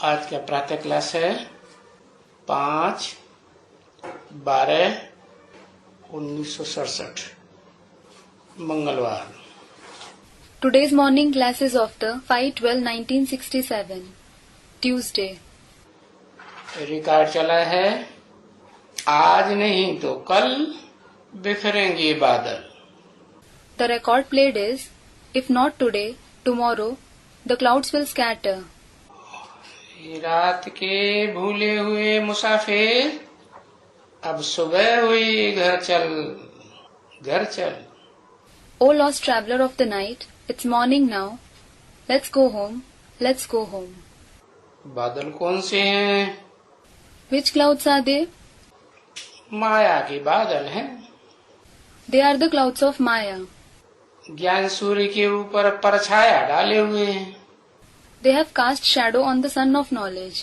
आज का प्रातः क्लास है 5/12/1967 मंगलवार। Today's morning class is of the 5/12/1967, Tuesday. Record चला है आज नहीं तो कल बिखरेंगे बादल। The record played is, if not today, tomorrow, the clouds will scatter. रात के भूले हुए मुसाफिर अब सुबह हुई, घर चल घर चल। O lost traveler of the night, it's morning now. Let's go home, let's go home. बादल कौन से हैं? Which clouds are they? माया के बादल हैं। They are the clouds of Maya. ज्ञान सूर्य के ऊपर परछाया डाले हुए हैं। They have cast shadow on the sun of knowledge.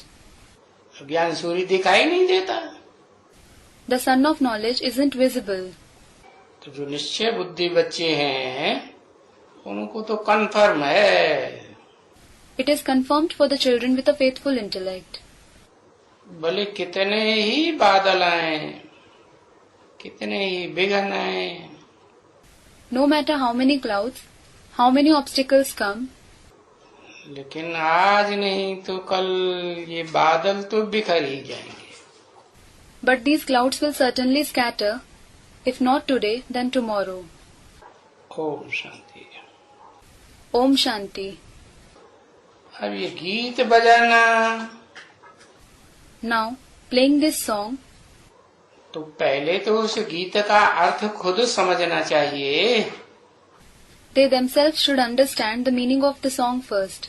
ज्ञान सूर्य दिखाई नहीं देता। The sun of knowledge isn't visible. तो जो निश्चय बुद्धि बच्चे हैं उनको तो कन्फर्म है। It is confirmed for the children with a faithful intellect. भले कितने ही बादल आए, कितने ही विघ्न आए, No matter how many clouds, how many obstacles come, लेकिन आज नहीं तो कल ये बादल तो बिखर ही जाएंगे। but these clouds will certainly scatter, if not today, then tomorrow. Om Shanti. Om Shanti. अब ये गीत बजाना Now, playing this song, तो पहले तो उस गीत का अर्थ खुद समझना चाहिए। they themselves should understand the meaning of the song first.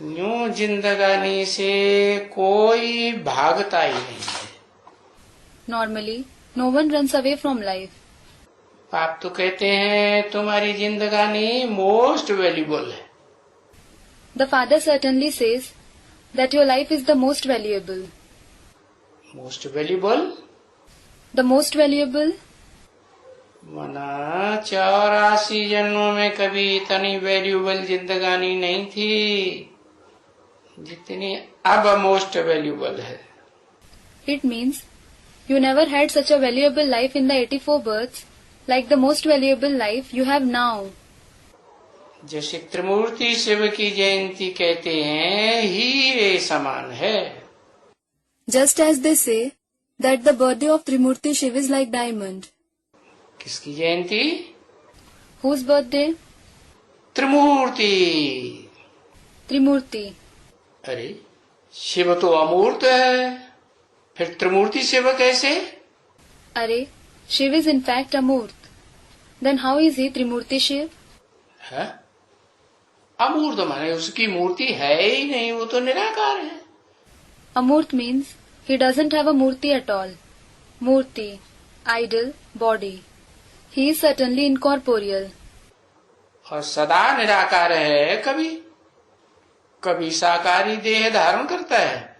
यूं जिंदगानी से कोई भागता ही नहीं है। Normally, no one runs away from life. आप तो कहते हैं तुम्हारी जिंदगानी मोस्ट वैल्यूबल है। The father certainly says that your life is the most valuable. Most valuable The most valuable? मना 84 जन्मों में कभी इतनी वैल्यूबल जिंदगानी नहीं थी जितनी अब मोस्ट वैल्यूबल है। It means you never had such a valuable life in the 84 births like the most valuable life you have now. जैसे त्रिमूर्ति शिव की जयंती कहते हैं हीरे समान है। Just as they say that the birthday of Trimurti Shiv is like diamond. किसकी जयंती? Whose birthday? त्रिमूर्ति। Trimurti. अरे शिव तो अमूर्त है, फिर त्रिमूर्ति शिव कैसे? Arey, Shiv is in fact Amurt. Then how is he Trimurti Shiv? है? अमूर्त माने उसकी मूर्ति है ही नहीं, वो तो निराकार है। Amurt means he doesn't have a murti at all. Murti, idol, body. He is certainly incorporeal. और सदा निराकार है, कभी कभी साकारी देह धारण करता है।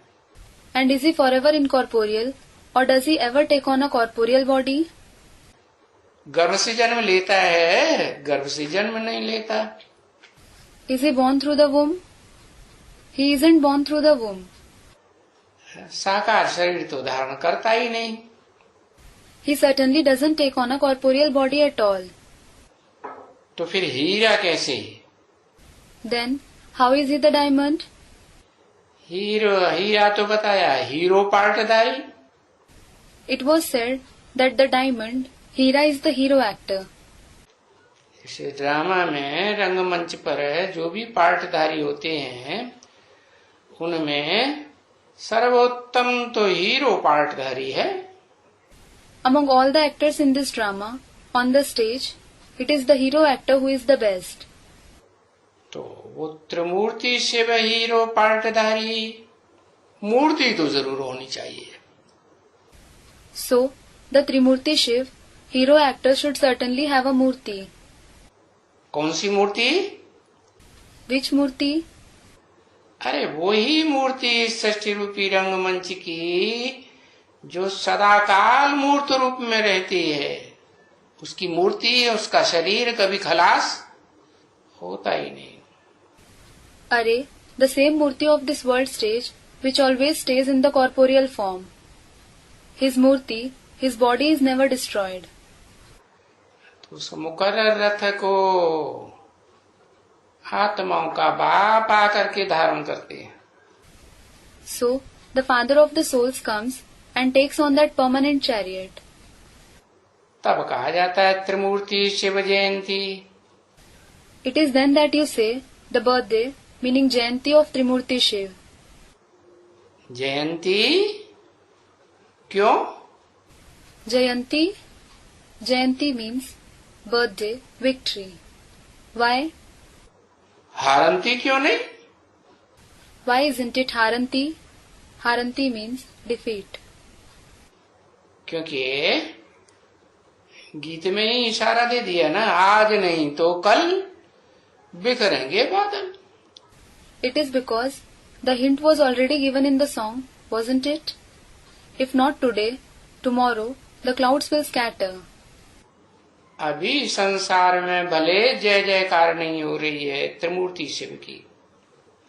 And is he forever incorporeal, or does he ever take on a corporeal body? गर्भ से जन्म लेता है, गर्भ से जन्म नहीं लेता। Is he born through the womb? He isn't born through the womb. साकार शरीर तो धारण करता ही नहीं। He certainly doesn't take on a corporeal body at all. तो फिर हीरा कैसे? Then, how is he the diamond? हीरा तो बताया hero पार्टधारी। It was said that the diamond, Hira is the hero actor. इसे ड्रामा में रंगमंच पर जो भी पार्टधारी होते हैं उनमें सर्वोत्तम तो हीरो पार्टधारी है। Among all the actors in this drama, on the stage, it is the hero actor who is the best. तो वो त्रिमूर्ति शिव हीरो पार्टधारी, मूर्ति तो जरूर होनी चाहिए। So, the Trimurti Shiv, hero actor should certainly have a murti. कौन सी मूर्ति? Which murti? अरे वही मूर्ति षष्ठी रूपी रंगमंच की जो सदाकाल मूर्त रूप में रहती है। उसकी मूर्ति, उसका शरीर कभी खलास होता ही नहीं। Arey, the same Murti of this world stage which always stays in the corporeal form. His Murti, his body is never destroyed. तो उस मुकर्रर रथ को आत्माओं का बाप आकर के धारण करते हैं. So, the father of the souls comes and takes on that permanent chariot. तब कहा जाता है त्रिमूर्ति Shiv Jayanti. It is then that you say the birthday, meaning Jayanti of Trimurti Shiv. जयंती क्यों? Jayanti means birthday, victory. Why? हारंती क्यों नहीं? Why isn't it Haranti? Haranti means defeat. क्योंकि गीत में ही इशारा दे दिया ना, आज नहीं तो कल बिखरेंगे बादल. It is because the hint was already given in the song, wasn't it? If not today, tomorrow the clouds will scatter. अभी संसार में भले जय जयकार नहीं हो रही है त्रिमूर्ति शिव की,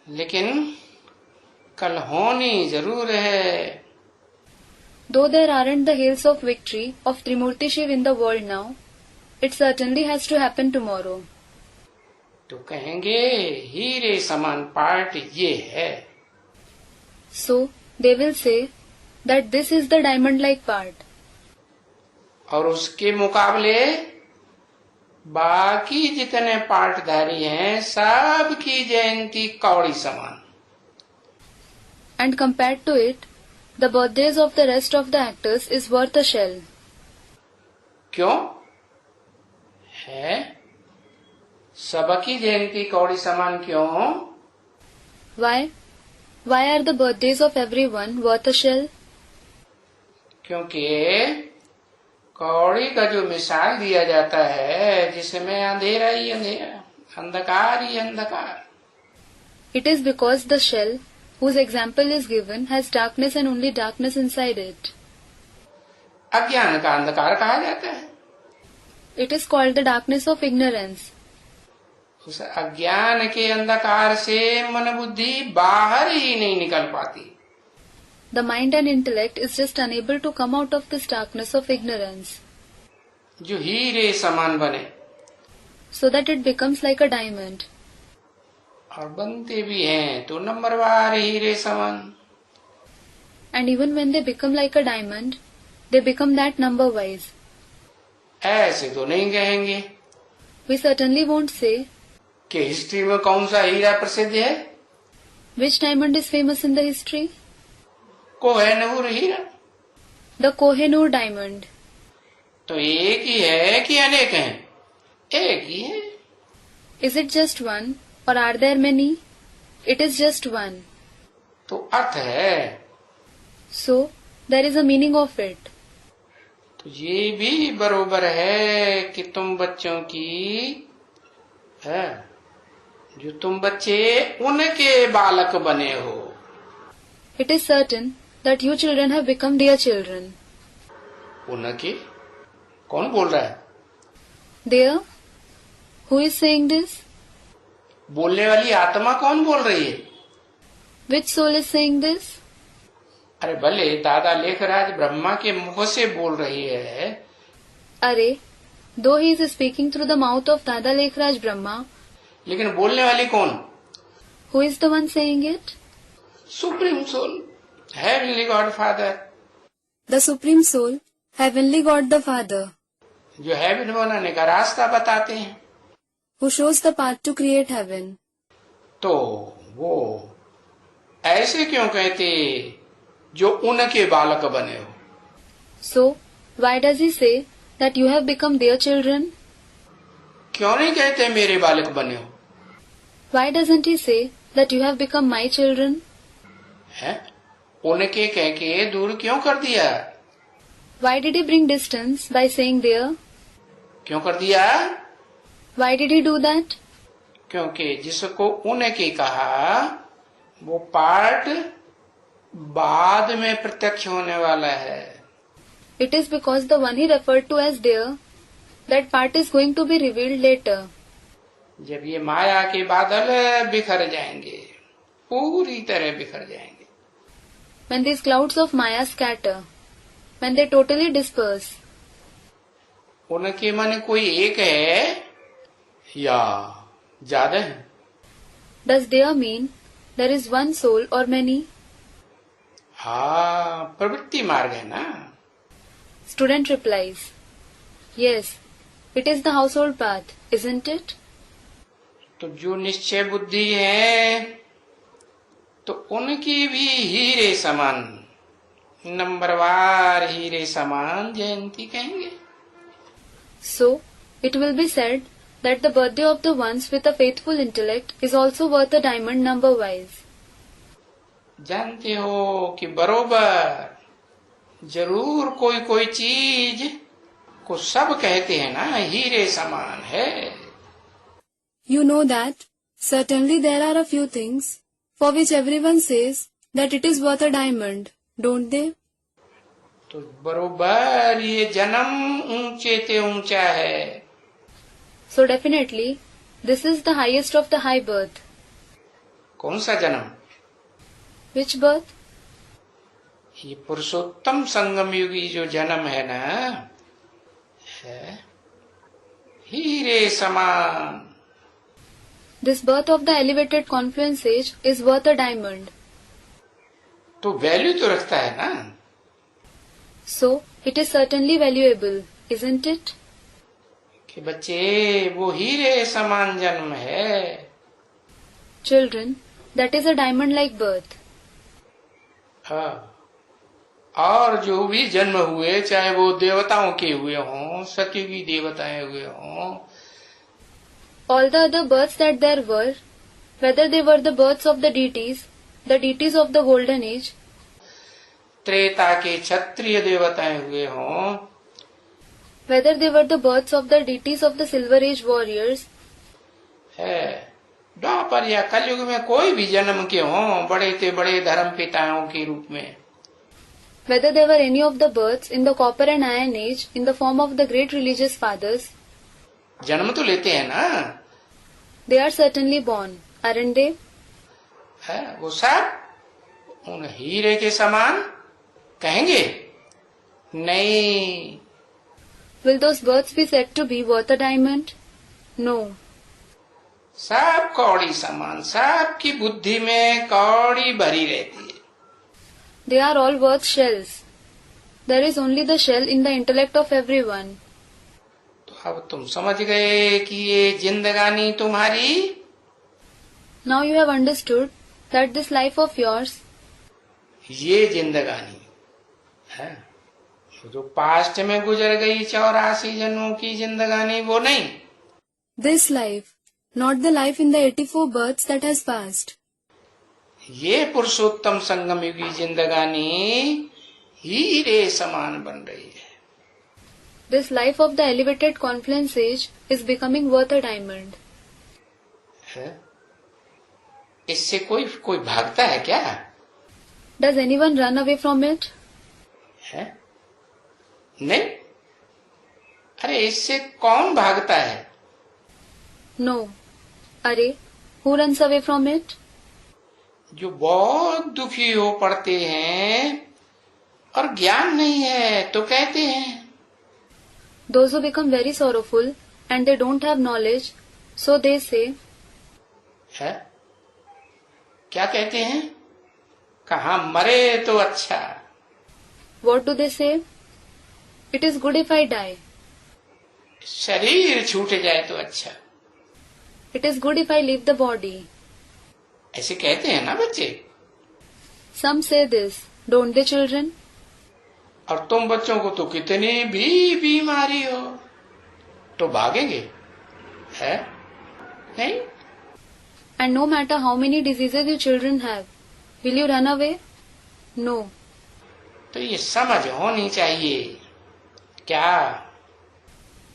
लेकिन कल होनी जरूर है. Though there aren't the hails of victory of Trimurti Shiv in the world now, it certainly has to happen tomorrow. तो कहेंगे हीरे समान पार्ट ये है. So, they will say that this is the diamond-like part. और उसके मुकाबले बाकी जितने पार्टधारी हैं सब की जयंती कौड़ी समान. And compared to it, the birthdays of the rest of the actors is worth a shell. क्यों है सबकी जयंती कौड़ी समान? क्यों? Why? Why are the birthdays of everyone worth a shell? क्योंकि कौड़ी का जो मिसाल दिया जाता है जिसमें अंधेरा ही अंधेरा, अंधकार ही अंधकार. It is because the shell whose example is given has darkness and only darkness inside it. अज्ञान का अंधकार कहा जाता है. It is called the darkness of ignorance. उस अज्ञान के अंधकार से मन बुद्धि बाहर ही नहीं निकल पाती. The mind and intellect is just unable to come out of this darkness of ignorance, जो हीरे समान बने. so that it becomes like a diamond. और बनते भी हैं तो नंबरवार हीरे समान. And even when they become like a diamond, they become that number-wise. ऐसे तो नहीं कहेंगे We certainly won't say कि हिस्ट्री में कौन सा हीरा प्रसिद्ध है. which diamond is famous in the history. Kohinoor Heera. The Kohinoor diamond. तो एक ही है कि अनेक हैं? एक ही है. Is it just one or are there many? It is just one. तो अर्थ है. So, there is a meaning of it. तो ये भी बरोबर है कि तुम बच्चों की है, जो तुम बच्चे उनके बालक बने हो. It is certain that you children have become their children. उनके कौन बोल रहा है? Their? Who is saying this? बोलने वाली आत्मा कौन बोल रही है? Which soul is saying this? अरे भले दादा लेखराज ब्रह्मा के मुख से बोल रही है. अरे, though he is speaking through the mouth of Dada Lekhraj Brahma, लेकिन बोलने वाली कौन? who is the one saying it? Supreme soul, heavenly God father. The Supreme Soul, Heavenly God the Father, जो हेवन बनाने का रास्ता बताते हैं. who shows the path to create heaven. तो वो ऐसे क्यों कहते जो उनके बालक बने हो? So, why does he say that you have become their children? क्यों नहीं कहते मेरे बालक बने हो? Why doesn't he say that you have become my children? है? उनके कह के दूर क्यों कर दिया? Why did he bring distance by saying their? क्यों कर दिया? Why did he do that? क्योंकि जिसको उनके कहा वो पार्ट बाद में प्रत्यक्ष होने वाला है. It is because the one he referred to as their, that part is going to be revealed later. जब ये माया के बादल बिखर जाएंगे, पूरी तरह बिखर जाएंगे। When these clouds of Maya scatter, when they totally disperse, उनके मन कोई एक है या ज्यादा है? does there mean there is one soul or many? हाँ, प्रवृत्ति मार्ग है ना। Student replies, yes, it is the household path, isn't it? तो जो निश्चय बुद्धि है तो उनकी भी हीरे समान, नंबरवार हीरे समान जयंती कहेंगे। So, it will be said that the birthday of the ones with a faithful intellect is also worth a diamond number-wise. जानते हो कि बरोबर जरूर कोई कोई चीज को सब कहते हैं ना हीरे समान है। You know that certainly there are a few things for which everyone says that it is worth a diamond, don't they? तो बरोबर ये जन्म ऊंचे ते ऊंचा है। So definitely, this is the highest of the high birth. कौन सा जन्म? Which birth? ये पुरुषोत्तम संगम युगी जो जन्म है ना, है हीरे समान। This birth of the elevated confluence age is worth a diamond. तो वैल्यू तो रखता है ना। So, it is certainly valuable, isn't it? कि बच्चे वो हीरे समान जन्म है। Children, that is a diamond-like birth. हाँ, और जो भी जन्म हुए, चाहे वो देवताओं के हुए हों, सतयुगी देवताएं हुए हों, All the other births that there were, whether they were the births of the deities of the golden age, Treta के क्षत्रिय देवताएं हुए हों, whether they were the births of the deities of the silver age warriors, है द्वापर या कलयुग में कोई भी जन्म के हों, बड़े ते बड़े धर्म पिताओं के रूप में, whether they were any of the births in the copper and iron age in the form of the great religious fathers, जन्म तो लेते हैं ना। they are certainly born, aren't they? है वो सब उन हीरे के समान कहेंगे? नहीं। Will those births be said to be worth a diamond? No. सब कौड़ी समान, सबकी बुद्धि में कौड़ी भरी रहती है। They are all worth shells. There is only the shell in the intellect of everyone. तो अब तुम समझ गए कि ये जिंदगानी तुम्हारी, Now you have understood that this life of yours, ये जिंदगानी है जो पास्ट में गुजर गई 84 जन्मों की जिंदगानी, वो नहीं। This life, not the life in the 84 births that has passed. ये पुरुषोत्तम संगम युगी जिंदगानी हीरे समान बन रही है। this life of the elevated confluence age is becoming worth a diamond. है? इससे कोई भागता है क्या? Does anyone run away from it? है? नहीं। अरे इससे कौन भागता है? No. Arey, who runs away from it? जो बहुत दुखी हो पड़ते हैं और ज्ञान नहीं है तो कहते हैं। Those who become very sorrowful and they don't have knowledge, so they say, है? क्या कहते हैं? कहाँ मरे तो अच्छा। what do they say? It is good if I die. शरीर छूट जाए तो अच्छा। It is good if I leave the body. ऐसे कहते हैं ना बच्चे। Some say this, don't they, children? और तुम बच्चों को तो कितनी भी बीमारी हो तो भागेंगे, है? नहीं। And no matter how many diseases you children have, will you run away? No. तो ये समझ होनी चाहिए क्या?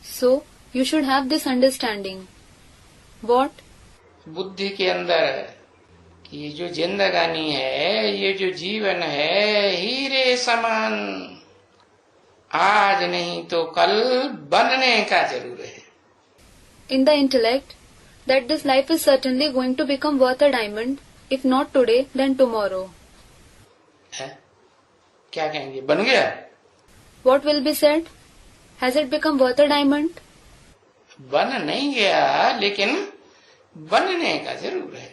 So, you should have this understanding. What? बुद्धि के अंदर कि ये जो जिंदगानी है, ये जो जीवन है, हीरे समान आज नहीं तो कल बनने का जरूर है। In the intellect, that this life is certainly going to become worth a diamond If not today, then tomorrow. है? क्या कहेंगे? बन गया? What will be said? Has it become worth a diamond? बन नहीं गया, लेकिन बनने का जरूर है.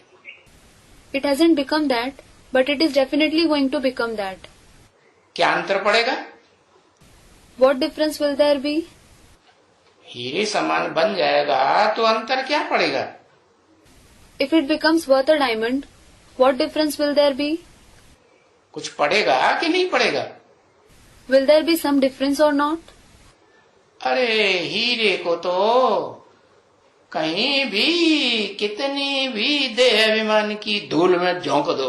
It hasn't become that, but it is definitely going to become that. क्या अंतर पड़ेगा? What difference will there be? हीरे समान बन जाएगा तो अंतर क्या पड़ेगा? If it becomes worth a diamond, what difference will there be? कुछ पड़ेगा कि नहीं पड़ेगा? Will there be some difference or not? अरे हीरे को तो कहीं भी कितनी भी देह अभिमान की धूल में झोंक दो.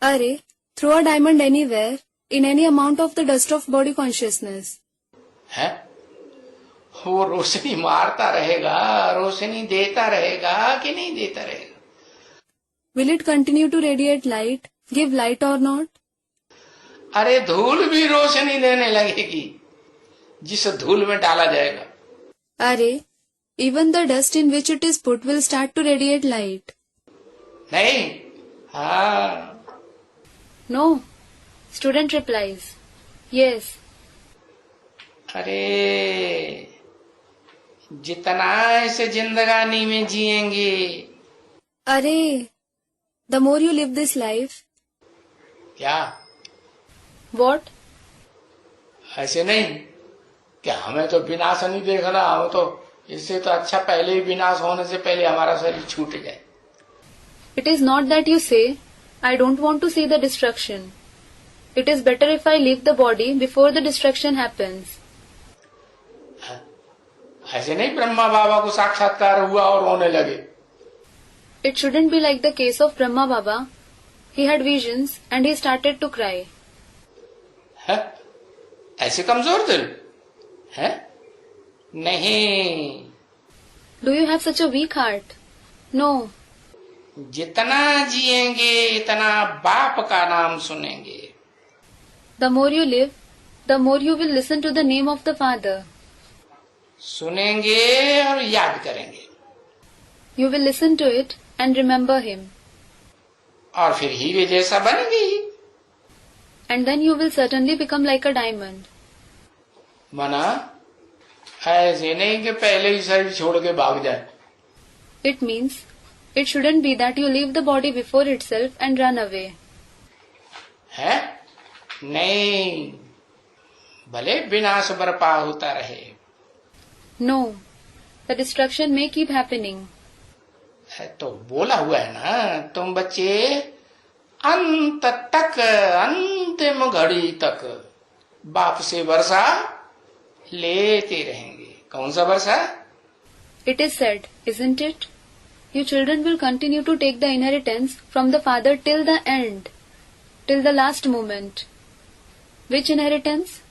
Arey, throw a diamond anywhere, in any amount of the dust of body consciousness. है? वो रोशनी मारता रहेगा, रोशनी देता रहेगा कि नहीं देता रहेगा? Will it continue to radiate light, give light or not? अरे धूल भी रोशनी देने लगेगी जिस धूल में डाला जाएगा. Arey, even the dust in which it is put will start to radiate light. नहीं? हाँ. No. Student replies, yes. अरे जितना ऐसे जिंदगानी में जिएंगे. Arey, the more you live this life. क्या? What? ऐसे नहीं क्या? हमें तो विनाश नहीं देखना. हम तो इससे तो अच्छा पहले ही विनाश होने से पहले हमारा शरीर छूट जाए. It is not that you say, I don't want to see the destruction. It is better if I leave the body before the destruction happens. ऐसे नहीं ब्रह्मा बाबा को साक्षात्कार हुआ और रोने लगे. It shouldn't be like the case of Brahma Baba. He had visions and he started to cry. है? ऐसे कमजोर दिल है? नहीं. Do you have such a weak heart? No. जितना जिएंगे इतना बाप का नाम सुनेंगे. The more you live, the more you will listen to the name of the Father. सुनेंगे और याद करेंगे. You will listen to it and remember Him. और फिर हीरे जैसा बनेंगे. And then you will certainly become like a diamond. मना ऐसे नहीं कि पहले ही शरीर छोड़ के भाग जाए. It means it shouldn't be that you leave the body before itself and run away. है? नहीं. भले विनाश बर्पा होता रहे. No. The destruction may keep happening. है तो बोला हुआ है ना, तुम बच्चे अंत तक, अंतिम घड़ी तक बाप से वर्षा लेते रहेंगे. कौन सा वर्षा? It is said, isn't it? You children will continue to take the inheritance from the Father till the end, till the last moment. Which inheritance?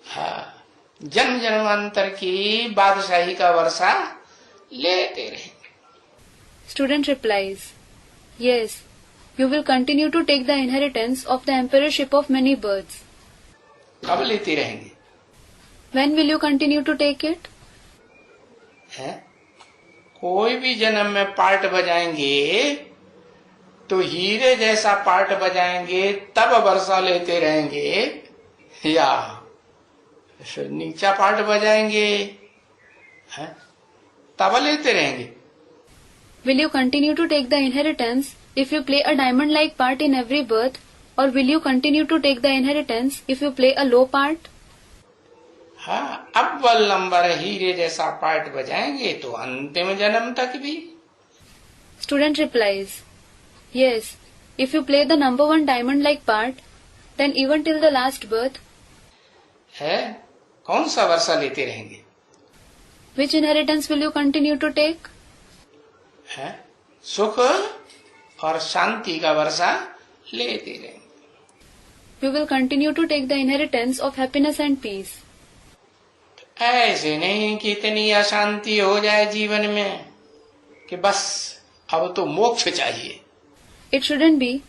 हाँ, जन्म जन्मांतर की बादशाही का वर्षा लेते रहेंगे. Student replies, yes, you will continue to take the inheritance of the emperorship of many births. कब लेते रहेंगे? When will you continue to take it? है? कोई भी जन्म में पार्ट बजाएंगे तो हीरे जैसा पार्ट बजाएंगे तब वर्षा लेते रहेंगे, या फिर नीचा पार्ट बजाएंगे है तब लेते रहेंगे. Will you continue to take the inheritance if you play a diamond-like part in every birth, or will you continue to take the inheritance if you play a low part? हाँ, अव्वल number हीरे जैसा part बजाएंगे तो अंतिम जन्म तक भी. Student replies, yes, if you play the number one diamond-like part, then even till the last birth. है? कौन सा वर्षा लेते रहेंगे? Which inheritance will you continue to take? है? सुख और शांति का वर्षा लेते रहेंगे. You will continue to take the inheritance of happiness and peace. ऐसे नहीं कि इतनी अशांति हो जाए जीवन में कि बस अब तो मोक्ष चाहिए. It shouldn't be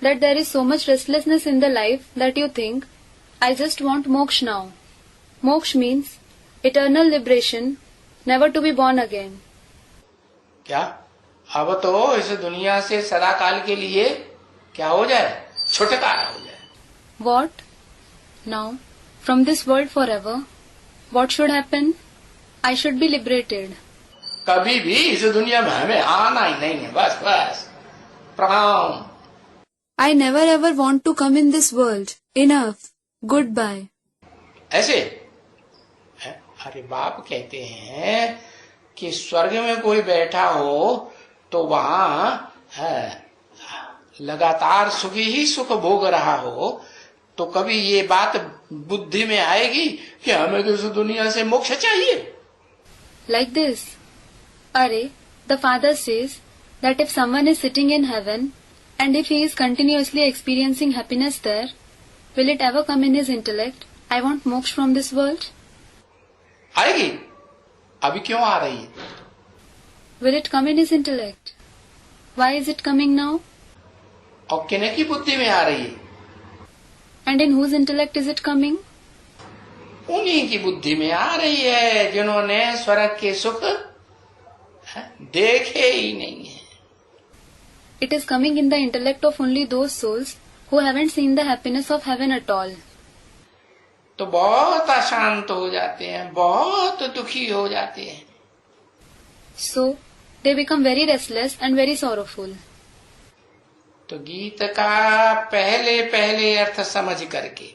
that there is so much restlessness in the life that you think, I just want moksha now. Moksha means eternal liberation, never to be born again. क्या? अब तो इस दुनिया से सदा काल के लिए क्या हो जाए, छुटकारा हो जाए। What? Now, from this world forever, what should happen? I should be liberated. कभी भी इस दुनिया में हमें आना ही नहीं है, बस बस। प्रणाम। I never ever want to come in this world. Enough. Goodbye. ऐसे अरे बाप कहते हैं कि स्वर्ग में कोई बैठा हो तो वहां लगातार सुखी ही सुख भोग रहा हो, तो कभी ये बात बुद्धि में आएगी कि हमें तो इस दुनिया से मोक्ष चाहिए। Like this. Are, the father says that if someone is sitting in heaven and if he is continuously experiencing happiness there, will it ever come in his intellect, I want moksha from this world? आएगी। अभी क्यों आ रही है? Will it come in his intellect? Why is it coming now? और किन्हीं की बुद्धि में आ रही है? And in whose intellect is it coming? उन्हीं की बुद्धि में आ रही है जिन्होंने स्वर्ग के सुख देखे ही नहीं है। It is coming in the intellect of only those souls who haven't seen the happiness of heaven at all. तो बहुत अशांत हो जाते हैं, बहुत दुखी हो जाते हैं। So, they become very restless and very sorrowful. तो गीत का पहले पहले अर्थ समझ करके,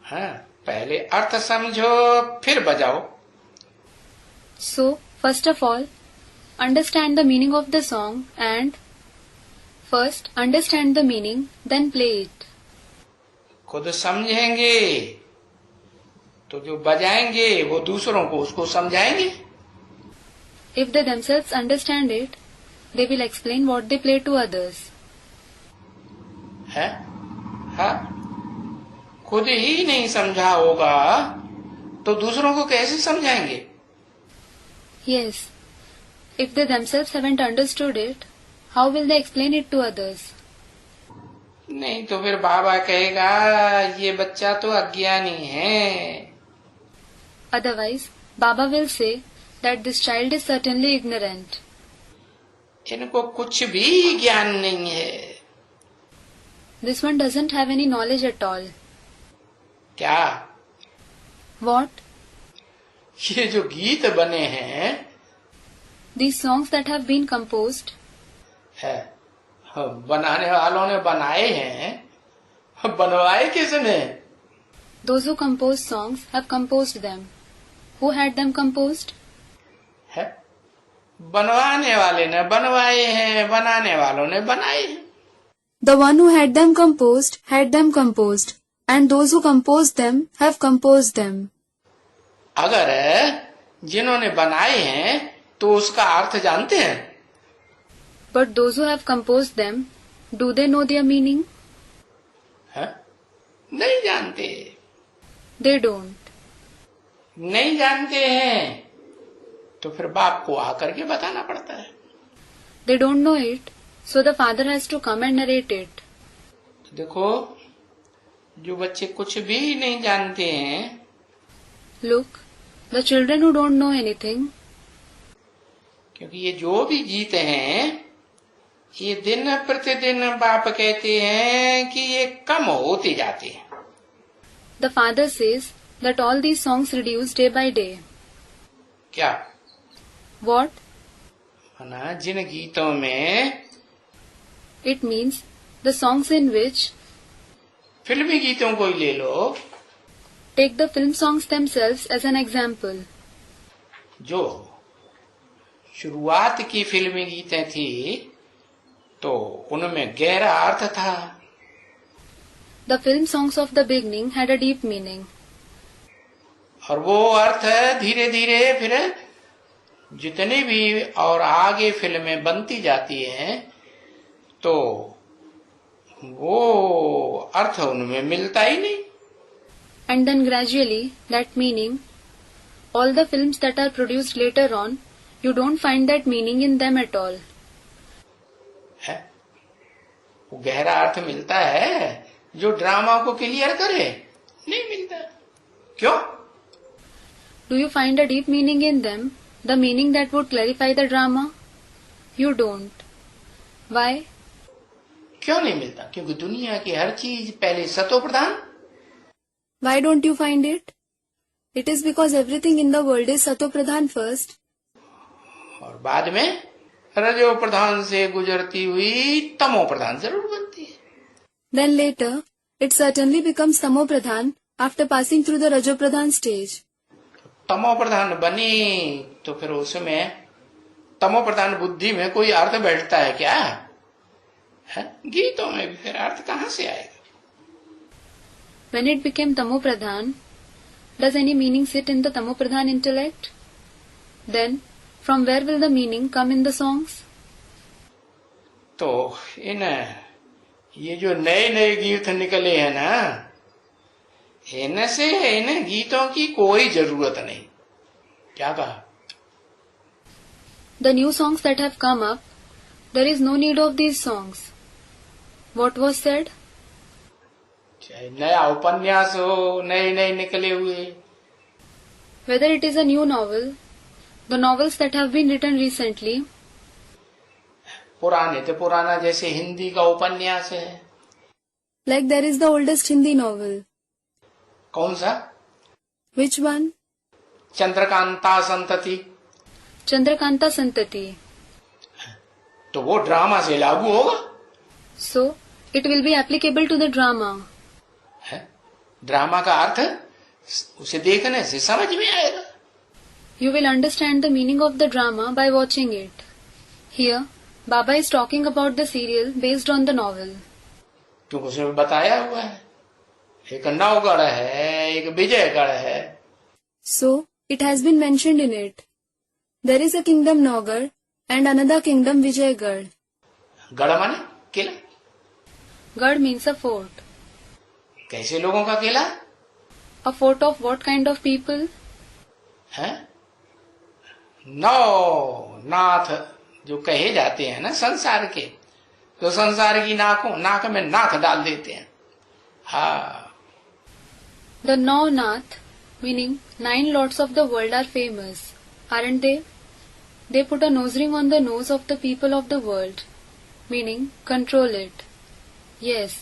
हाँ, पहले अर्थ समझो फिर बजाओ। So, first of all, understand the meaning of the song and first understand the meaning, then play it. खुद समझेंगे तो जो बजाएंगे वो दूसरों को उसको समझाएंगे। If they themselves understand it, they will explain what they play to others. है? हाँ? खुद ही नहीं समझा होगा तो दूसरों को कैसे समझाएंगे? Yes, if they themselves haven't understood it, how will they explain it to others? नहीं तो फिर बाबा कहेगा ये बच्चा तो अज्ञानी है। Otherwise, Baba will say that this child is certainly ignorant. इनको कुछ भी ज्ञान नहीं है। This one doesn't have any knowledge at all. क्या? What? ये जो गीत बने हैं, These songs that have been composed, है, बनाने वालों ने बनाए हैं, बनवाए किसने? those who compose songs have composed them. Who had them composed? है, बनवाने वाले ने बनवाए हैं, बनाने वालों ने बनाए हैं। The one who had them composed, and those who composed them have composed them. अगर जिन्होंने बनाए हैं तो उसका अर्थ जानते हैं? But those who have composed them, do they know their meaning? है? नहीं जानते। They don't. नहीं जानते हैं तो फिर बाप को आकर के बताना पड़ता है। They don't know it, so the father has to come and narrate it. तो देखो, जो बच्चे कुछ भी नहीं जानते हैं, Look, the children who don't know anything, क्योंकि ये जो भी गीत हैं, ये दिन प्रतिदिन बाप कहते हैं कि ये कम होते जाते हैं। the father says that all these songs reduce day by day. क्या? What? ना जिन गीतों में, It means the songs in which, फिल्मी गीतों को ही ले लो, take the film songs themselves as an example. जो शुरुआत की फिल्मी गीतें थी तो उनमें गहरा अर्थ था। The film songs of the beginning had a deep meaning. और वो अर्थ धीरे धीरे फिर जितनी भी और आगे फिल्में बनती जाती हैं तो वो अर्थ उनमें मिलता ही नहीं। And then gradually, that meaning, all the films that are produced later on, you don't find that meaning in them at all. है? वो गहरा अर्थ मिलता है जो ड्रामा को क्लियर करे? नहीं मिलता। क्यों? Do you find a deep meaning in them, the meaning that would clarify the drama? You don't. Why? क्यों नहीं मिलता? क्योंकि दुनिया की हर चीज पहले सतो प्रधान। Why don't you find it? It is because everything in the world is Sato Pradhan first, और बाद में रजो प्रधान से गुजरती हुई तमो प्रधान जरूर बनती है। then later it certainly becomes Tamo Pradhan after passing through the Rajo Pradhan stage. तमो प्रधान बनी तो फिर उसमें तमो प्रधान बुद्धि में कोई अर्थ बैठता है क्या? है? गीतों में भी फिर अर्थ कहाँ से आएगा? When it became Tamo Pradhan, does any meaning sit in the Tamo Pradhan intellect? Then, from where will the meaning come in the songs? तो इन ये जो नए नए गीत निकले हैं ना, इनसे इन गीतों की कोई जरूरत नहीं। क्या कहा? The new songs that have come up, there is no need of these songs. What was said? चाहे नया उपन्यास हो, नए नए निकले हुए, Whether it is a new novel, the novels that have been written recently, पुराने तो पुराना जैसे हिंदी का उपन्यास है। Like there is the oldest Hindi novel. कौन सा? Which one? चंद्रकांता संतति। Chandrakanta Santati. तो वो ड्रामा से लागू होगा। So, it will be applicable to the drama. है? ड्रामा का अर्थ उसे देखने से समझ में आएगा। You will understand the meaning of the drama by watching it. Here, Baba is talking about the serial based on the novel. क्योंकि उसमें बताया हुआ है, एक नवगढ़ है, एक विजयगढ़ है। So, it has been mentioned in it. There is a kingdom Nagar and another kingdom Vijaygarh. गढ़ माने किला। Garh means a fort. कैसे लोगों का किला A fort of what kind of people? है? नौ नाथ जो कहे जाते हैं ना संसार के, तो संसार की नाक में नाक डाल देते हैं। हाँ, The Nath, meaning 9 lords of the world, are famous, aren't they? They put a nose ring on the nose of the people of the world, meaning control it. Yes,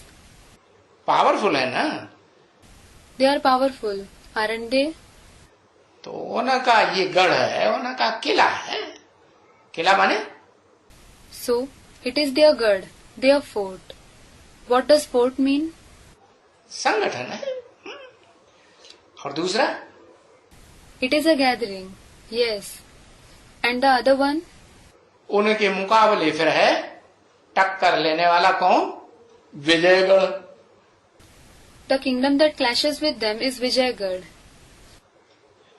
powerful है ना। they are powerful, aren't they? तो उनका ये गढ़ है, उनका किला है। किला माने So, it is their garh, their fort. What does fort mean? संगठन है। और दूसरा It is a gathering. Yes. And the other one? उनके मुकाबले फिर है टक्कर लेने वाला कौन? Vijaygarh. The kingdom that clashes with them is Vijaygarh.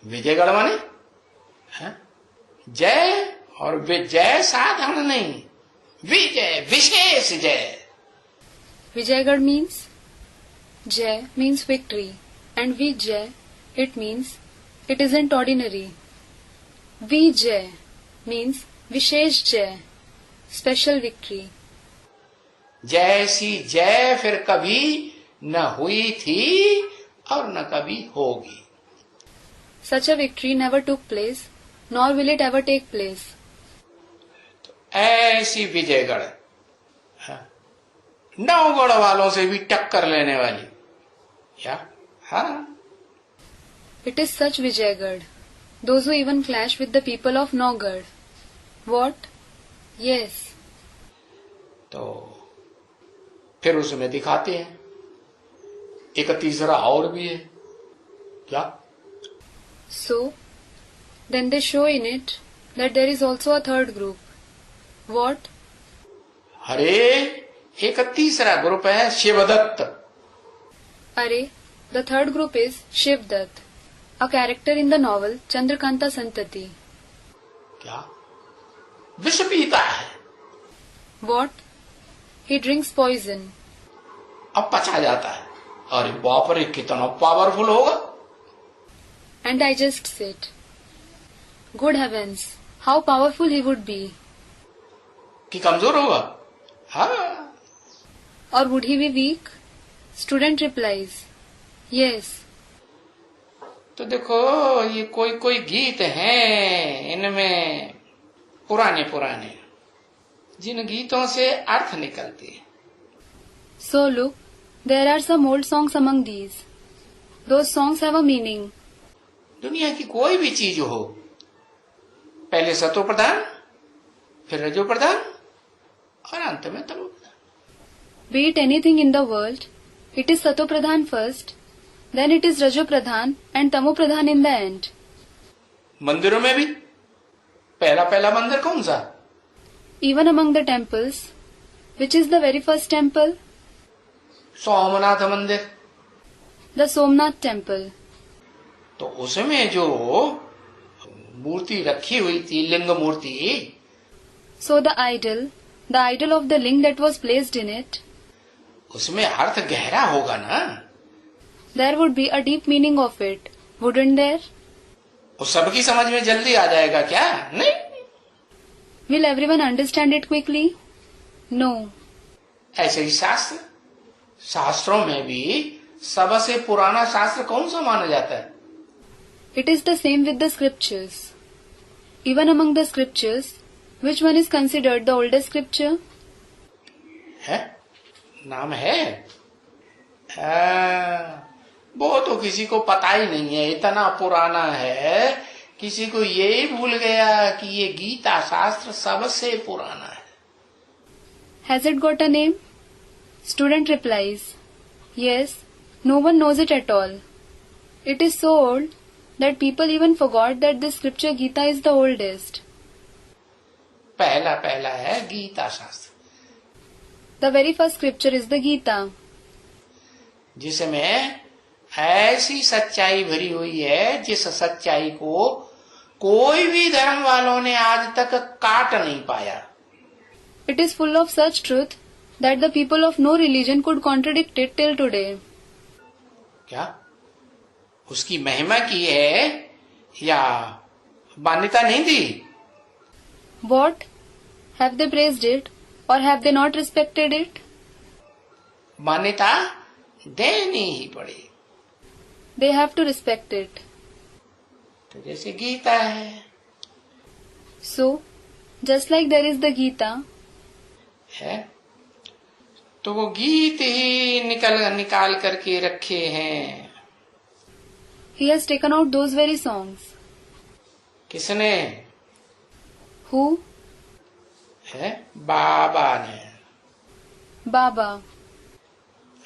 Vijaygarh माने है? जय, और विजय साधारण नहीं, विजय विशेष जय। Vijaygarh means? Jai means victory. And Vijay, it means it isn't ordinary. Vijay means Vishesh Jai, special victory. जैसी जय फिर कभी न हुई थी और न कभी होगी। Such a victory never took place, nor will it ever take place. ऐसी विजयगढ़, हाँ, नवगढ़ वालों से भी टक्कर लेने वाली। क्या? हाँ, It is such Vijaygarh, those who even clash with the people of Nagar. What? Yes. तो फिर उसमें दिखाते हैं एक तीसरा और भी है। क्या? So, then they show in it that there is also a third group. What? अरे एक तीसरा ग्रुप है Shivdatt. Are, the third group is Shivdutt, a character in the novel Chandrakanta Santati. क्या? विष पीता है। What? He drinks poison. अब पचा जाता है। अरे बाप रे, कितना पावरफुल होगा। And digests it. Good heavens, how powerful he would be. कि कमजोर होगा। हाँ, Or would he be weak? Student replies, Yes. तो देखो ये कोई कोई गीत हैं, इनमें पुराने पुराने जिन गीतों से अर्थ निकलते हैं। So look, there are some old songs among these. Those songs have a meaning. दुनिया की कोई भी चीज हो, पहले सतो प्रधान, फिर रजो प्रधान और अंत में तमो प्रधान। Be it anything in the world, it is Sato Pradhan first, then it is Rajo Pradhan and Tamo Pradhan in the end. मंदिरों में भी पहला पहला मंदिर कौन सा? Even among the temples, which is the very first temple? Somnath मंदिर। The Somnath temple. तो उसमें जो मूर्ति रखी हुई थी, लिंग मूर्ति, So the idol of the ling that was placed in it, उसमें अर्थ गहरा होगा ना। there would be a deep meaning of it, wouldn't there? वो सबकी समझ में जल्दी आ जाएगा क्या? नहीं। Will everyone understand it quickly? No. ऐसे ही शास्त्रों में भी सबसे पुराना शास्त्र कौन सा माना जाता है? It is the same with the scriptures. Even among the scriptures, which one is considered the oldest scripture? है? नाम है? वो तो किसी को पता ही नहीं है, इतना पुराना है, किसी को यही भूल गया कि ये गीता शास्त्र सबसे पुराना है। Has it got a name? Student replies, yes, no one knows it at all. It is so old that people even forgot that this scripture Gita is the oldest. पहला पहला है गीता शास्त्र, The very first scripture is the Gita, जिसमें ऐसी सच्चाई भरी हुई है जिस सच्चाई को कोई भी धर्म वालों ने आज तक काट नहीं पाया। It is full of such truth that the people of no religion could contradict it till today. क्या उसकी महिमा की है या मान्यता नहीं दी? What? Have they praised it or have they not respected it? मान्यता देनी ही पड़ेगी। They have to respect it. तो जैसे गीता है, So, just like there is the Gita, तो वो गीत ही निकाल करके रखे हैं। he has taken out those very songs. किसने? Who? है बाबा ने। Baba.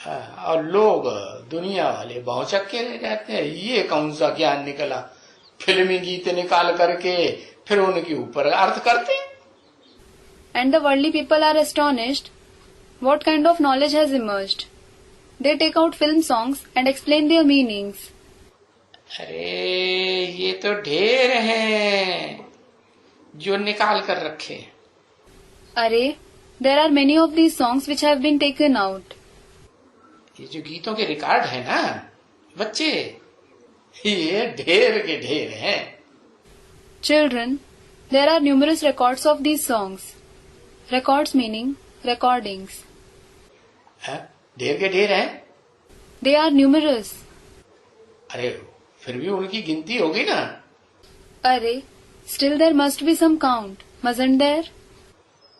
और लोग दुनिया वाले बहुचक के रह जाते हैं, ये कौन सा ज्ञान निकला, फिल्मी गीत निकाल करके फिर उनके ऊपर अर्थ करते हैं। And the worldly people are astonished. What kind of knowledge has emerged? They take out film songs and explain their meanings. अरे ये तो ढेर हैं जो निकाल कर रखे। Arey, there are many of these songs which have been taken out. ये जो गीतों के रिकॉर्ड है ना बच्चे, ये ढेर के ढेर हैं। Children, there are numerous records of these songs. Records meaning recordings. ढेर के ढेर हैं। They are numerous. अरे फिर भी उनकी गिनती होगी ना। Arey, still there must be some count, mustn't there?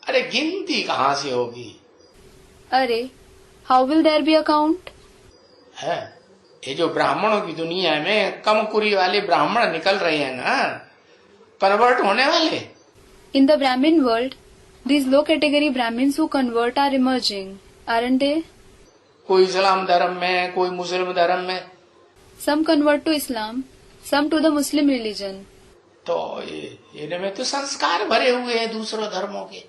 अरे गिनती कहाँ से होगी? Arey, how will there be a count? है ये जो ब्राह्मणों की दुनिया में कमकुरी वाले ब्राह्मण निकल रहे हैं ना, कन्वर्ट होने वाले। In the Brahmin world, these low category Brahmins who convert are emerging, aren't they? कोई इस्लाम धर्म में, कोई मुस्लिम धर्म में। Some convert to Islam, some to the Muslim religion. तो इनमें तो संस्कार भरे हुए हैं दूसरों धर्मों के।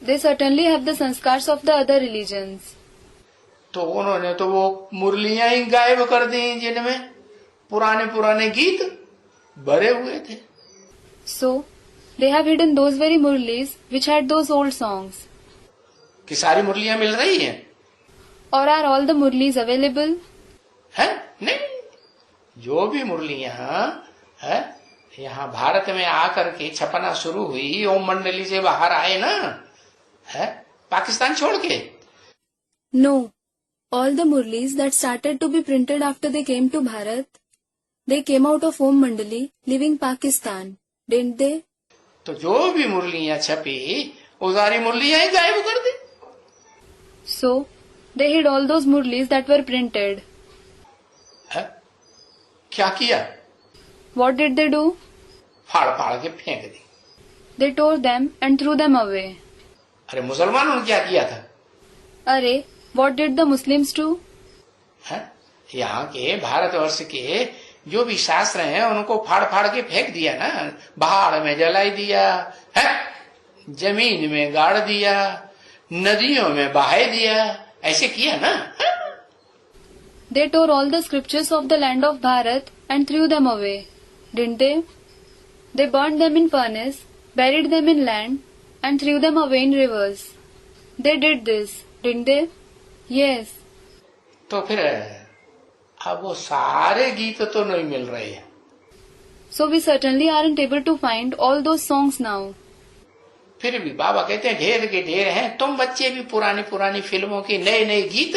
They certainly have the sanskars of the other religions. तो उन्होंने तो वो मुरलियां ही गायब कर दी जिनमें पुराने पुराने गीत भरे हुए थे। So, they have hidden those very murlis which had those old songs. कि सारी मुरलियां मिल रही हैं? Or are all the murlis available? है नहीं, जो भी मुरलियां है यहाँ भारत में आकर के छपना शुरू हुई, ओम मंडली से बाहर आए ना, है पाकिस्तान छोड़ के। No, all the murlis that started to be printed after they came to Bharat, they came out of Om Mandali, leaving Pakistan, didn't they? तो जो भी मुरलियां छपी वो सारी मुरलियां ही गायब कर दी। So, they hid all those murlis that were printed. है? क्या किया? What did they do? फाड़ फाड़ के फेंक दी। They tore them and threw them away. अरे मुसलमानों ने क्या किया था? Arey, what did the Muslims do? है? यहाँ के भारतवर्ष के जो भी शास्त्र हैं उनको फाड़ फाड़ के फेंक दिया ना, पहाड़ में जलाई दिया है, जमीन में गाड़ दिया, नदियों में बहा दिया, ऐसे किया ना। है? They tore all the scriptures of the land of Bharat and threw them away, didn't they? They burned them in furnace, buried them in land, and threw them away in rivers. They did this, didn't they? Yes. तो फिर अब वो सारे गीत तो नहीं मिल रहे हैं। So we certainly aren't able to find all those songs now. फिर भी बाबा कहते हैं ढेर के ढेर हैं, तुम बच्चे भी पुरानी पुरानी फिल्मों के नए नए गीत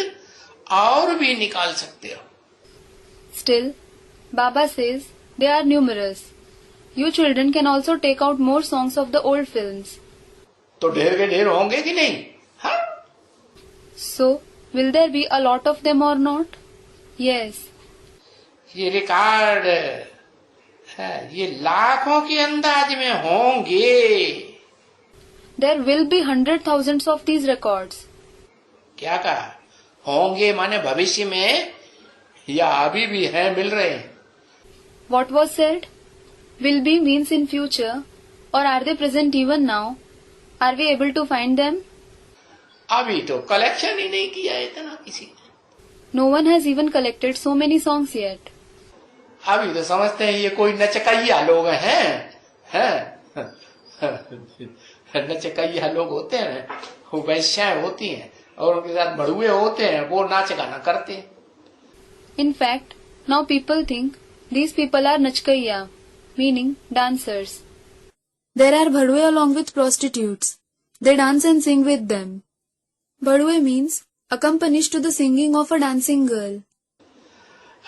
और भी निकाल सकते हो। Still, Baba says they are numerous. You children can also take out more songs of the old films. तो ढेर के ढेर होंगे कि नहीं? हाँ? So, will there be a lot of them or not? Yes. ये रिकॉर्ड है, ये लाखों के अंदाज में होंगे। There will be 100,000s of these records. क्या कहा? होंगे माने भविष्य में या अभी भी हैं, मिल रहे हैं? What was said? Will be means in future, or are they present even now? Are we able to find them? अभी तो कलेक्शन ही नहीं किया है इतना किसी ने। No one has even collected so many songs yet. अभी तो समझते हैं ये कोई नचकैया लोग हैं। नचकैया लोग होते हैं, वो वैश्याएं होती हैं और उनके साथ बड़ुए होते हैं, वो नाच गाना करते हैं। In fact, now people think these people are nachkaiya, meaning dancers. There are bhadwe along with prostitutes. They dance and sing with them. Bhadwe means accompanist to the singing of a dancing girl.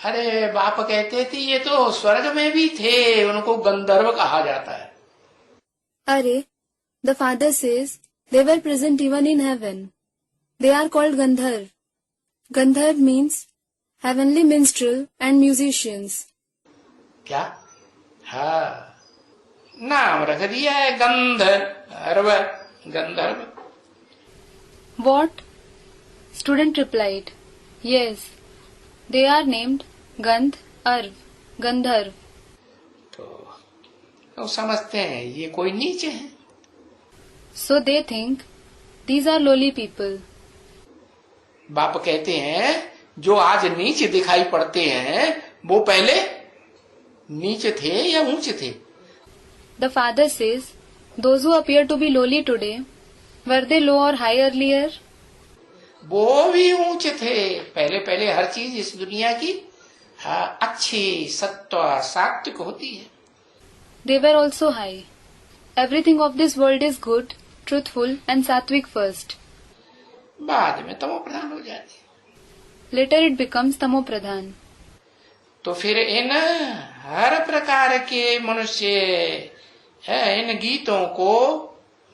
अरे बाप कहते थे ये तो स्वर्ग में भी थे, उनको गंधर्व कहा जाता है। Are, the father says they were present even in heaven. They are called Gandharv. Gandharv means heavenly minstrel and musicians. क्या? हाँ, नाम रख दिया है गंधर्व। गंधर्व। What? Student replied, yes, they are named Gandharv, Gandharv. तो समझते हैं ये कोई नीच है। So they think these are lowly people. बाप कहते हैं जो आज नीच दिखाई पड़ते हैं वो पहले नीच थे या ऊंच थे? The father says, those who appear to be lowly today, were they low or high earlier? वो भी ऊंच थे। पहले पहले हर चीज इस दुनिया की अच्छी सत्व सात्विक होती है। They were also high. Everything of this world is good, truthful and sattvic first. बाद में तमो प्रधान हो जाती। Later it becomes tamo pradhan. तो फिर इन हर प्रकार के मनुष्य इन गीतों को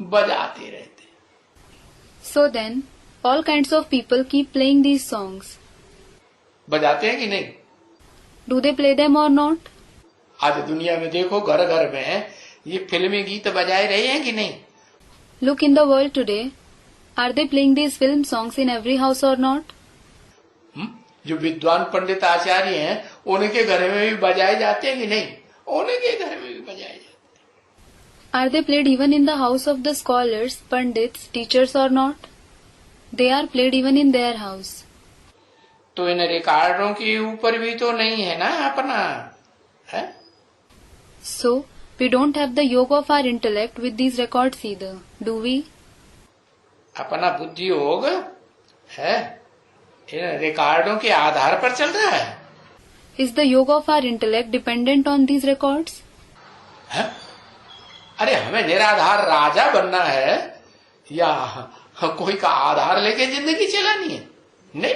बजाते रहते। So then, all kinds of people keep playing these songs. बजाते हैं कि नहीं? Do they play them or not? आज दुनिया में देखो घर घर में ये फिल्मी गीत बजाए रहे हैं कि नहीं? Look in the world today. Are they playing these film songs in every house or not? जो विद्वान पंडित आचार्य हैं उनके घर में भी बजाए जाते हैं कि नहीं? उनके घर में भी बजाए जाते हैं। Are they played even in the house of the scholars, pandits, teachers or not? They are played even in their house. तो इन रिकॉर्डों के ऊपर भी तो नहीं है ना अपना है? So, we don't have the yoke of our intellect with these records either, do we? अपना बुद्धि योग है इन रिकॉर्डों के आधार पर चल रहा है। Is the yoke of our intellect dependent on these records? है? अरे हमें निराधार राजा बनना है या कोई का आधार लेके जिंदगी चलानी है? नहीं।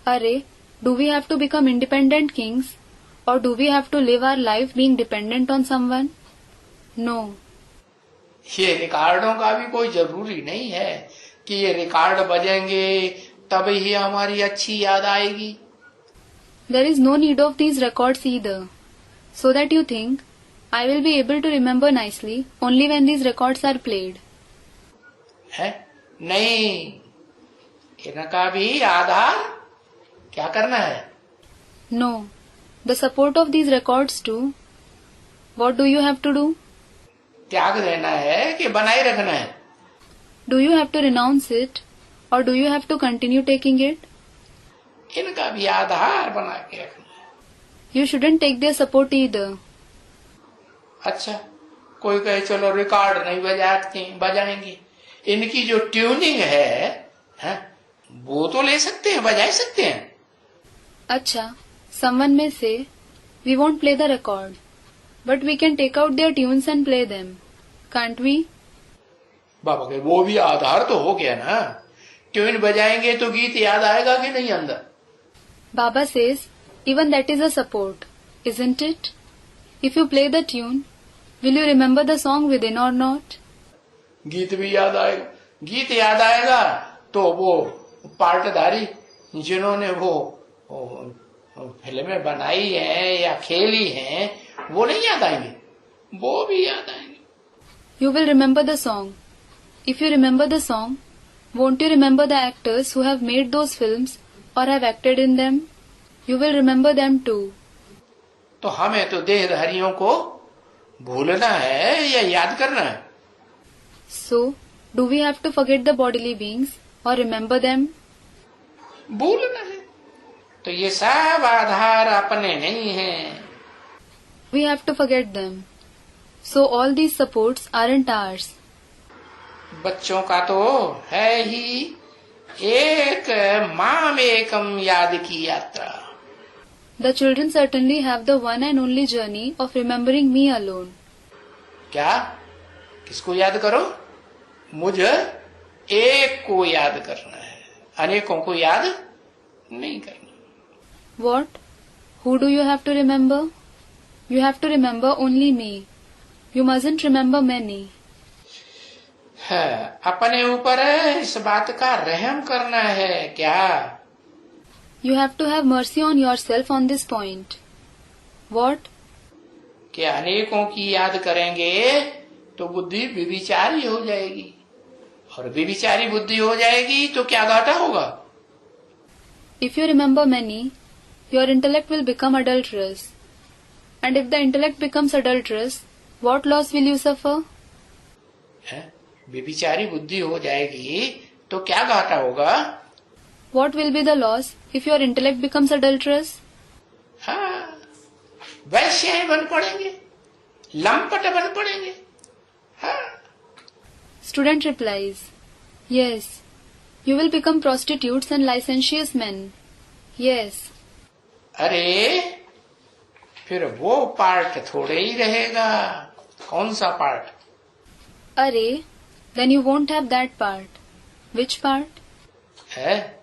Arey, do we have to become independent kings? Or do we have to live our life being dependent on someone? No. ये रिकॉर्डों का भी कोई जरूरी नहीं है कि ये रिकॉर्ड बजेंगे तब ही हमारी अच्छी याद आएगी। There is no need of these records either, so that you think, I will be able to remember nicely only when these records are played. है नहीं, इनका भी आधार क्या करना है? No, the support of these records too. What do you have to do? त्याग देना है कि बनाए रखना है? Do you have to renounce it, or do you have to continue taking it? इनका भी आधार बना के रखना है। You shouldn't take their support either. अच्छा, कोई कहे चलो रिकॉर्ड नहीं बजाएंगे, इनकी जो ट्यूनिंग है वो तो ले सकते हैं, बजा सकते हैं। अच्छा, someone may say, we won't play the record, but we can take out their tunes and play them, can't we? बाबा के वो भी आधार तो हो गया ना, ट्यून बजाएंगे तो गीत याद आएगा कि नहीं अंदर? Baba says, even that is a support, isn't it? If you play the tune, will you remember the song within or not? गीत भी याद आएगा, गीत याद आएगा तो वो पार्टधारी जिन्होंने वो फिल्में बनाई हैं या खेली हैं वो नहीं याद आएंगे, वो भी याद आएंगे। You will remember the song. If you remember the song, won't you remember the actors who have made those films or have acted in them? You will remember them too. तो हमें तो देहधारियों को भूलना है या याद करना है? So, do we have to forget the bodily beings or remember them? भूलना है, तो ये सब आधार अपने नहीं हैं। We have to forget them. So all these supports aren't ours. बच्चों का तो है ही एक माम एकम याद की यात्रा। The children certainly have the one and only journey of remembering me alone. क्या? किसको याद करो? मुझे एक को याद करना है, अनेकों को याद नहीं करना। What? Who do you have to remember? You have to remember only me. You mustn't remember many. है, अपने ऊपर इस बात का रहम करना है क्या? You have to have mercy on yourself on this point. What? कि अनेकों की याद करेंगे तो बुद्धि विविचारी हो जाएगी, और विविचारी बुद्धि हो जाएगी तो क्या घाटा होगा? If you remember many, your intellect will become adulterous. And if the intellect becomes adulterous, what loss will you suffer? है, विविचारी बुद्धि हो जाएगी तो क्या घाटा होगा? What will be the loss if your intellect becomes adulterous? हाँ, वैश्य बन पड़ेंगे, लंपट बन पड़ेंगे। हाँ। Student replies, yes, you will become prostitutes and licentious men. Yes. अरे फिर वो पार्ट थोड़े ही रहेगा। कौन सा पार्ट? अरे, then you won't have that part. Which part? है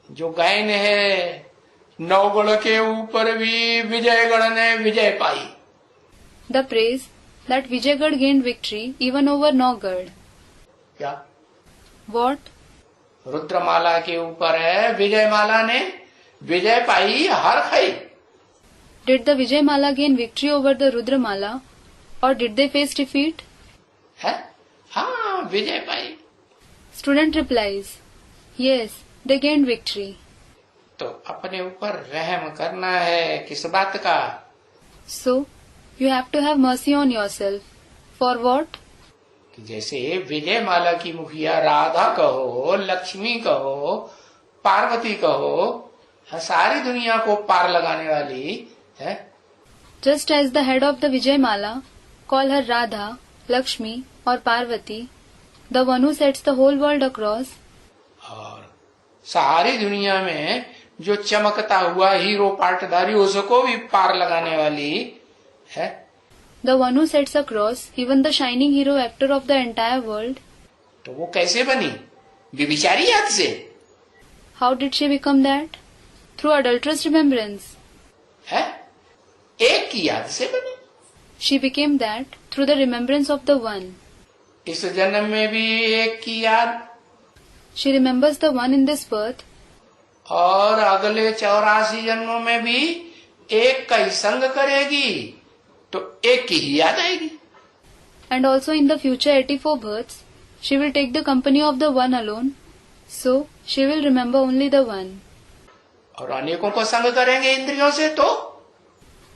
जो गायन है, नवगढ़ के ऊपर भी विजयगढ़ ने विजय पाई। The praise that Vijaygarh gained victory even over Nawgarh. क्या? What? रुद्रमाला के ऊपर है, विजयमाला ने विजय पाई, हार खाई। Did the Vijayamala gain victory over the Rudramala, or did they face defeat? है? हाँ, विजय पाई। Student replies, yes, they gained victory. तो अपने ऊपर रहम करना है, किस बात का? So, you have to have mercy on yourself. For what? कि जैसे विजयमाला की मुखिया राधा कहो, लक्ष्मी कहो, पार्वती कहो, सारी दुनिया को पार लगाने वाली है। Just as the head of the Vijayamala, call her Radha, Lakshmi or Parvati, the one who sets the whole world across. और सारी दुनिया में जो चमकता हुआ हीरो पार्टधारी उसको भी पार लगाने वाली है। The one who sets across even the shining hero actor of the entire world. तो वो कैसे बनी? विविचारी याद से। How did she become that? Through adulterous remembrance. है? एक की याद से बनी। She became that through the remembrance of the one. इस जन्म में भी एक की याद, She remembers the one in this birth, और अगले 84 जन्मों में भी एक का ही संग करेगी तो एक की ही याद आएगी। and also in the future 84 births, she will take the company of the one alone, so she will remember only the one. और अनेकों को संग करेंगे इंद्रियों से तो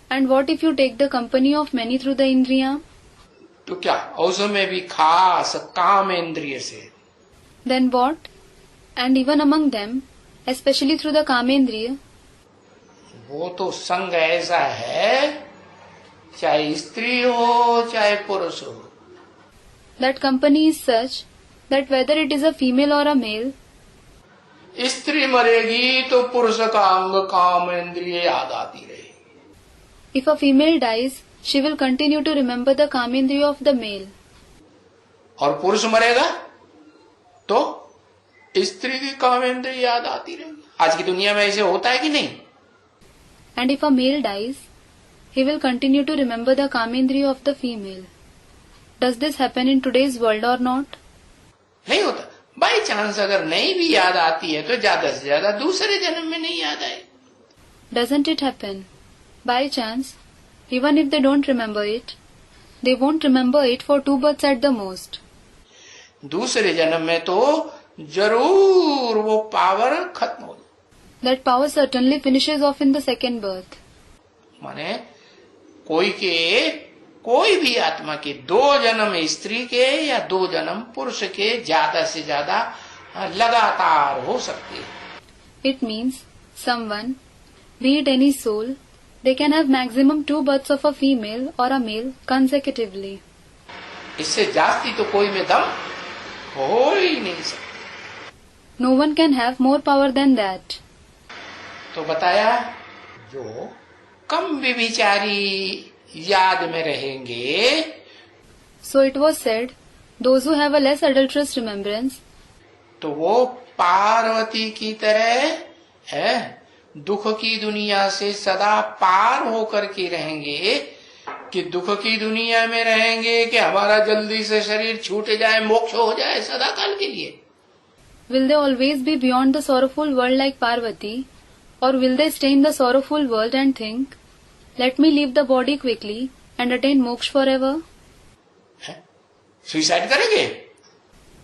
And what if you take the company of many through the indriya? तो क्या, उसमें भी खास काम इंद्रिय से। Then what? And even among them, especially through the kamendriya, वो तो संग ऐसा है, चाहे स्त्री हो चाहे पुरुष हो, that company is such that whether it is a female or a male, स्त्री मरेगी तो पुरुष का अंग काम इंद्रिय याद आती रहेगी, if a female dies, she will continue to remember the kamendriya of the male. और पुरुष मरेगा तो स्त्री की काम इंद्रिय याद आती रहेगी। आज की दुनिया में ऐसे होता है कि नहीं? And if a male dies, he will continue to remember the kamendriya of the female. Does this happen in today's world or not? नहीं होता। बाई चांस अगर नहीं भी याद आती है तो ज्यादा से ज्यादा दूसरे जन्म में नहीं याद आए। Doesn't it happen? By chance, even if they don't remember it, they won't remember it for 2 births at the most. दूसरे जन्म में तो जरूर वो पावर खत्म हो जाए। That power certainly finishes off in the second birth. माने कोई भी आत्मा के 2 जन्म स्त्री के या 2 जन्म पुरुष के ज्यादा से ज्यादा लगातार हो सकते हैं। It means someone, be it any soul, they can have maximum 2 births of a female or a male consecutively. इससे जास्ती तो कोई में दम हो ही नहीं सकता। No one can have more power than that. तो बताया जो कम विचारी याद में रहेंगे, So it was said, those who have a less adulterous remembrance, तो वो पार्वती की तरह है, दुख की दुनिया से सदा पार होकर के रहेंगे। कि दुख की दुनिया में रहेंगे कि हमारा जल्दी से शरीर छूट जाए, मोक्ष हो जाए सदा काल के लिए। will they always be beyond the sorrowful world like Parvati, or will they stay in the sorrowful world and think, let me leave the body quickly and attain moksha forever? Suicide करेंगे?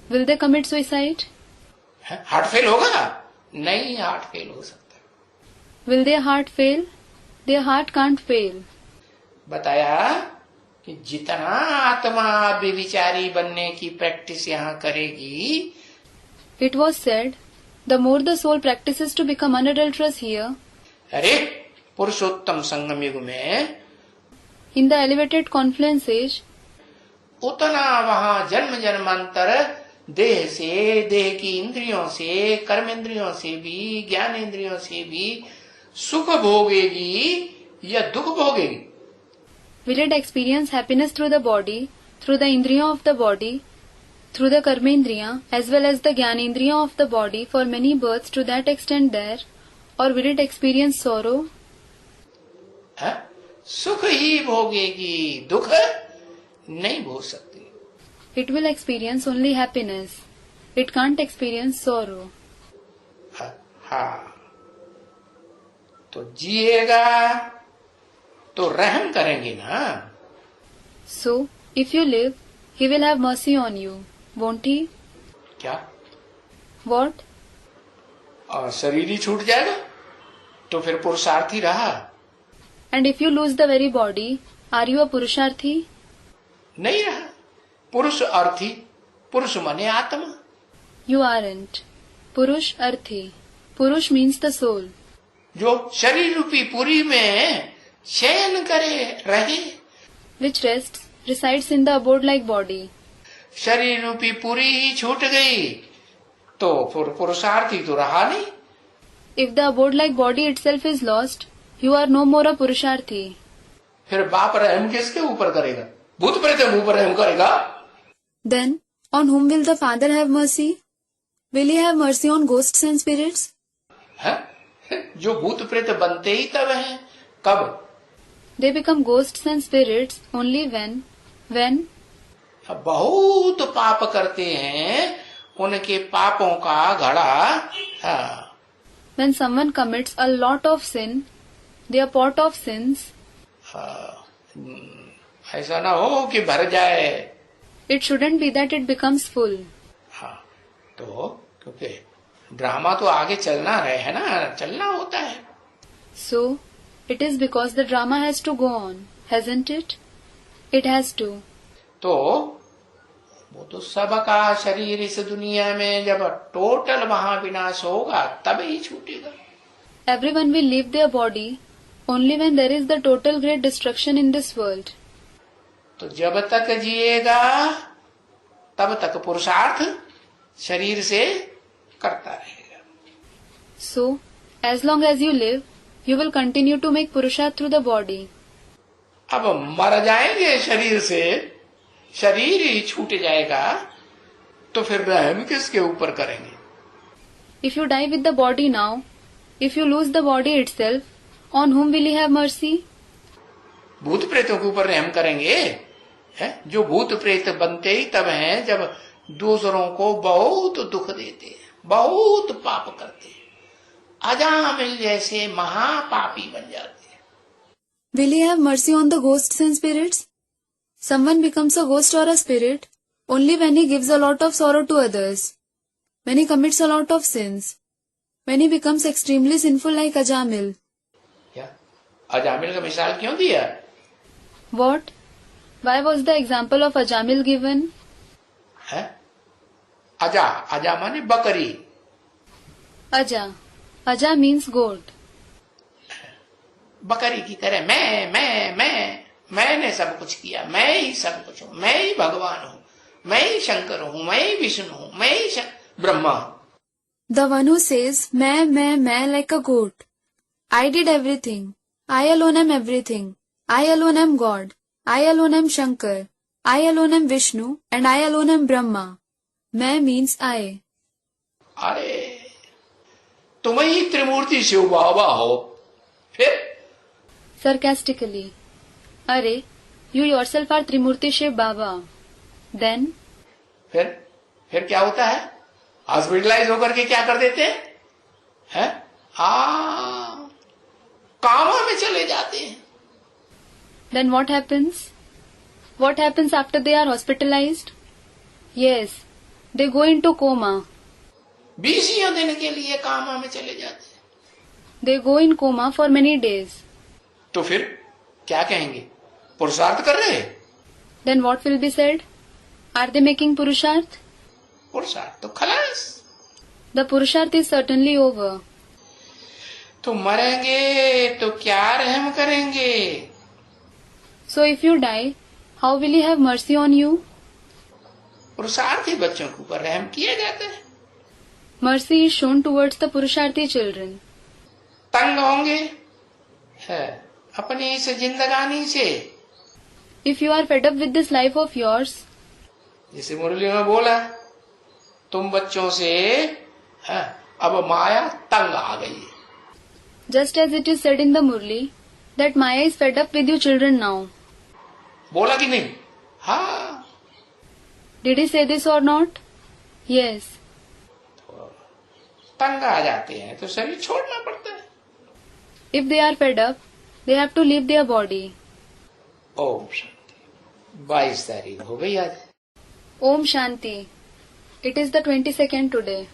Will they commit suicide? Heart fail होगा? नहीं, heart fail हो सकता। Will their heart fail? Their heart can't fail. बताया कि जितना आत्मा बेविचारी बनने की प्रैक्टिस यहाँ करेगी, It was said, the more the soul practices to become unadulterous here, अरे पुरुषोत्तम संगम युग में in the elevated confluence age, उतना वहाँ जन्म जन्मांतर देह से, देह की इंद्रियों से, कर्मेंद्रियों से भी, ज्ञानेंद्रियों से भी सुख भोगेगी या दुख भोगेगी? will it experience happiness through the body, through the indriya of the body, through the karmendriya, as well as the jnanendriya of the body for many births to that extent there, or will it experience sorrow? सुख ही भोगेगी, दुख नहीं भोग सकती। It will experience only happiness. It can't experience sorrow. हाँ, तो जिएगा तो रहम करेंगे ना। So, if you live, he will have mercy on you, won't he? क्या? What? और शरीर ही छूट जाएगा तो फिर पुरुषार्थी रहा? And if you lose the very body, are you a purusharthi? नहीं रहा। पुरुष अर्थी, पुरुष माने आत्मा। You aren't. Purush arthi. Purush means the soul. जो शरीर रूपी पुरी में शयन करे रहे, which rests, resides in the abode-like body. शरीर रूपी पुरी ही छूट गई तो फिर पुरुषार्थी तो रहा नहीं। If the abode-like body itself is lost, you are no more a purusharthi. फिर बाप रहम किसके ऊपर करेगा? भूत प्रेत ऊपर रहम करेगा? Then, on whom will the Father have mercy? Will he have mercy on ghosts and spirits? है? जो भूत प्रेत बनते ही तब हैं। कब? They become ghosts and spirits only when बहुत पाप करते हैं, उनके पापों का घड़ा When someone commits a lot of sin, their pot of sins, ऐसा ना हो कि भर जाए। it shouldn't be that it becomes full. हाँ, तो क्योंकि ड्रामा तो आगे चलना है ना, चलना होता है। So, it is because the drama has to go on, hasn't it? It has to. तो वो तो सबका शरीर इस दुनिया में जब टोटल महाविनाश होगा तब ही छूटेगा। Everyone will leave their body only when there is the total great destruction in this world. तो जब तक जिएगा तब तक पुरुषार्थ शरीर से करता रहेगा। So, as long as you live, you will continue to make purusharth through the body. अब मर जाएंगे शरीर से, शरीर ही छूट जाएगा, तो फिर रहम किसके ऊपर करेंगे? If you die with the body now, if you lose the body itself, on whom will he have mercy? भूत प्रेतों के ऊपर रहम करेंगे? है? जो भूत प्रेत बनते ही तब हैं जब दूसरों को बहुत दुख देते हैं, बहुत पाप करते हैं, अजामिल जैसे महापापी बन जाते हैं। Will he have mercy on the ghosts and spirits? Someone becomes a ghost or a spirit only when he gives a lot of sorrow to others, when he commits a lot of sins, when he becomes extremely sinful like Ajamil. क्या अजामिल का मिसाल क्यों दिया? What? Why was the example of Ajamil given? है? अजा माने बकरी। Aja. Aja means goat. बकरी की तरह मैंने सब कुछ किया, मैं ही सब कुछ हूँ, मैं ही भगवान हूँ, मैं ही शंकर हूँ, मैं ही विष्णु हूँ, मैं ही ब्रह्मा हूँ। The one who says, मैं like a goat. I did everything. I alone am everything. I alone am God. I alone am Shankar. I alone am Vishnu. And I alone am Brahma. मैं means I. अरे तुम ही त्रिमूर्ति शिव बाबा हो। फिर Sarcastically. Arey, you yourself are Trimurti Shiv Baba. Then? फिर क्या होता है? Hospitalise होकर के क्या कर देते हैं? कामा में चले जाते हैं। Then what happens? What happens after they are hospitalized? Yes, they go into coma. 20 दिन के लिए कामा में चले जाते हैं। They go in coma for many days. तो फिर क्या कहेंगे? पुरुषार्थ कर रहे? Then what will be said? Are they making purusharth? पुरुषार्थ तो खलास। The purusharth is certainly over. तो मरेंगे तो क्या रहम करेंगे? So if you die, how will he have mercy on you? पुरुषार्थी बच्चों के ऊपर रहम किया जाता है। Mercy is shown towards the purusharthi children. तंग होंगे है अपनी इस जिंदगानी से। If you are fed up with this life of yours, जैसे मुरली में बोला, तुम बच्चों से अब माया तंग आ गई है। just as it is said in the Murli, that Maya is fed up with you children now. बोला कि नहीं? हाँ। Did he say this or not? Yes. तंग आ जाते हैं तो शरीर छोड़ना पड़ता है। If they are fed up, they have to leave their body. Om Shanti. 22 तारीख हो गई आज। Om Shanti. It is the 22nd today.